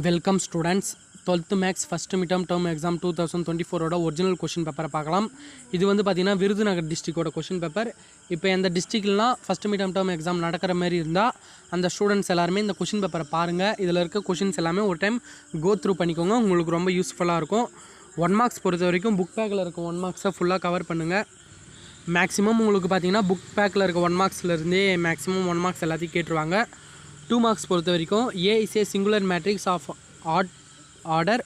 Welcome students. 12th maths first mid term exam 2024 original question பேப்பரை பார்க்கலாம். இது வந்து பார்த்திங்கன்னா விருதுநகர் டிஸ்ட்ரிக்டோட கொஷின் பேப்பர். இப்போ எந்த டிஸ்ட்ரிக்ட்லாம் ஃபஸ்ட் மிட்டம் டேர்ம் எக்ஸாம் நடக்கிற மாதிரி இருந்தால் அந்த ஸ்டூடெண்ட்ஸ் எல்லாருமே இந்த கொஷின் பேப்பரை பாருங்கள். இதில் இருக்க கொஷின்ஸ் எல்லாமே ஒரு டைம் கோ த்ரூ பண்ணிக்கோங்க, உங்களுக்கு ரொம்ப யூஸ்ஃபுல்லாக இருக்கும். 1 மார்க்ஸ் பொறுத்த வரைக்கும் புக் பேக்கில் இருக்க 1 மார்க்ஸை ஃபுல்லாக கவர் பண்ணுங்கள். மேக்ஸிமம் உங்களுக்கு பார்த்திங்கன்னா புக் பேக்கில் இருக்க 1 மார்க்ஸ்லேருந்தே மேக்ஸிமம் 1 மார்க்ஸ் எல்லாத்தையும் கேட்டுருவாங்க. 2 மார்க்ஸ் பொறுத்த வரைக்கும் A is a singular matrix of odd order,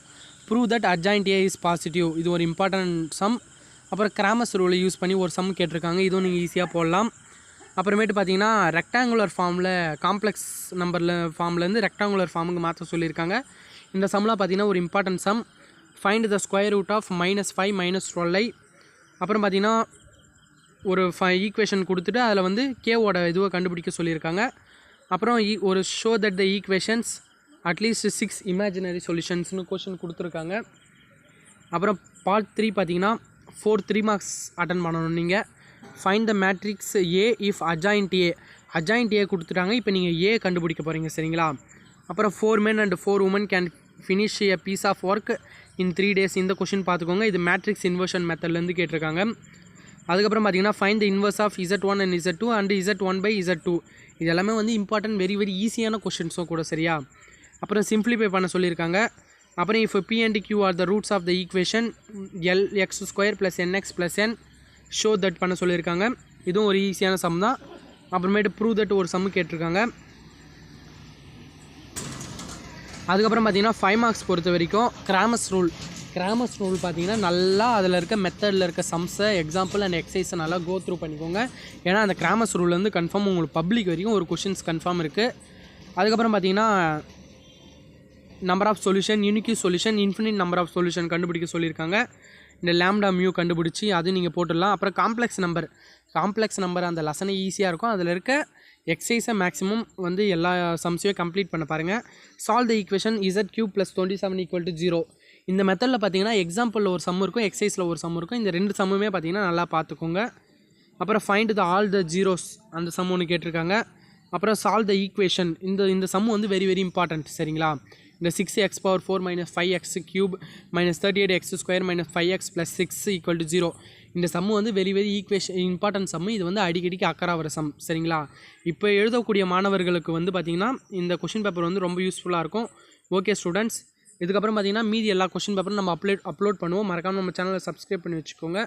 prove that adjoint A is positive. இது ஒரு இம்பார்ட்டன்ட் சம். அப்புறம் கிராமர்ஸ் ரூலை யூஸ் பண்ணி ஒரு சம் கேட்டிருக்காங்க, இதுவும் நீங்கள் ஈஸியாக போடலாம். அப்புறமேட்டு பார்த்தீங்கன்னா ரெக்டாங்குலர் ஃபார்மில் காம்ப்ளெக்ஸ் நம்பரில் ஃபார்ம்லேருந்து ரெக்டாங்குலர் ஃபார்முக்கு மாற்ற சொல்லியிருக்காங்க. இந்த சம்லாம் பார்த்தீங்கன்னா ஒரு important sum. Find the square root of -5 -12i. அப்புறம் பார்த்தீங்கன்னா ஒரு ஈக்குவேஷன் கொடுத்துட்டு அதில் வந்து கேவோட இதுவை கண்டுபிடிக்க சொல்லியிருக்காங்க. அப்புறம் ஒரு show that the equations at least 6 imaginary சொல்யூஷன்ஸ்னு கொஷின் கொடுத்துருக்காங்க. அப்புறம் பார்ட் 3 பார்த்தீங்கன்னா 3 மார்க்ஸ் அட்டன் பண்ணணும் நீங்கள். Find the matrix A if adjoint ஏ கொடுத்துட்டாங்க. இப்போ நீங்கள் ஏ கண்டுபிடிக்க போகிறீங்க, சரிங்களா? அப்புறம் 4 men and 4 women can finish a piece of work in 3 days. இந்த கொஷின் பார்த்துக்கோங்க, இது மேட்ரிக்ஸ் இன்வர்ஷன் மெத்தட்லேருந்து கேட்டிருக்காங்க. அதுக்கப்புறம் பார்த்தீங்கன்னா find the inverse of Z1 and Z2 and Z1/Z2. இது எல்லாமே வந்து இம்பார்ட்டன்ட், வெரி ஈஸியான கொஷின்ஸும் கூட, சரியா? அப்புறம் சிம்பிளிஃபை பண்ண சொல்லியிருக்காங்க. அப்புறம் இப்போ P and Q are the roots of the equation LX² + NX + N show that பண்ண சொல்லியிருக்காங்க. இதுவும் ஒரு ஈஸியான சம் தான். அப்புறமேட்டு ப்ரூவ் தட் ஒரு சம் கேட்டிருக்காங்க. அதுக்கப்புறம் பார்த்தீங்கன்னா 5 மார்க்ஸ் பொறுத்த வரைக்கும் கிராமர்ஸ் ரூல் பார்த்தீங்கன்னா நல்லா அதில் இருக்க மெத்தடில் இருக்க சம்ஸை எக்ஸாம்பிள் அண்ட் எக்ஸசைஸை நல்லா கோ த்ரூ பண்ணிக்கோங்க. ஏன்னா அந்த கிராமர்ஸ் ரூல்லேருந்து கன்ஃபார்ம் உங்களுக்கு பப்ளிக் வரைக்கும் ஒரு கொஷின்ஸ் கன்ஃபார்ம் இருக்குது. அதுக்கப்புறம் பார்த்தீங்கன்னா number of solution, unique solution, infinite number of solution கண்டுபிடிக்க சொல்லியிருக்காங்க. இந்த லாம்டா மியூ கண்டுபிடிச்சி அது நீங்கள் போட்டுடலாம். அப்புறம் காம்ப்ளெக்ஸ் நம்பர் அந்த லெசனே ஈஸியாக இருக்கும். அதில் இருக்க எக்ஸசைஸை மேக்ஸிமம் வந்து எல்லா சம்ஸையும் கம்ப்ளீட் பண்ண பாருங்கள். Solve the equation Z³ + 27 = 0. இந்த மெத்தடில் பார்த்தீங்கன்னா எக்ஸாம்பிளில் ஒரு சம் இருக்கும், எக்ஸசைஸில் ஒரு சம் இருக்கும். இந்த 2 சம்முமே பார்த்தீங்கன்னா நல்லா பார்த்துக்கோங்க. அப்புறம் find the all the zeros அந்த சம் ஒன்று கேட்டிருக்காங்க. அப்புறம் சால்வ் த ஈக்குவேஷன். இந்த சம் வந்து வெரி இம்பார்ட்டன்ட், சரிங்களா? இந்த 6x⁴ - 5x³ - 38x² - 5x + 6 = 0. இந்த சம்மு வந்து வெரி ஈக்குவேஷன் இம்பார்ட்டன்ட் சம்மு. இது வந்து அடிக்கடிக்கு அக்கறை வர சம், சரிங்களா? இப்போ எழுதக்கூடிய மாணவர்களுக்கு வந்து பார்த்திங்கன்னா இந்த கொஷின் பேப்பர் வந்து ரொம்ப யூஸ்ஃபுல்லாக இருக்கும். ஓகே ஸ்டூடெண்ட்ஸ், இதுக்கப்புறம் பார்த்திங்கன்னா மீதி எல்லா கொஷின் பேப்பரும் நம்ம அப்லோட் பண்ணுவோம். மறக்காமல் நம்ம சேனலை சப்ஸ்கிரைப் பண்ணி வச்சுக்கோங்க.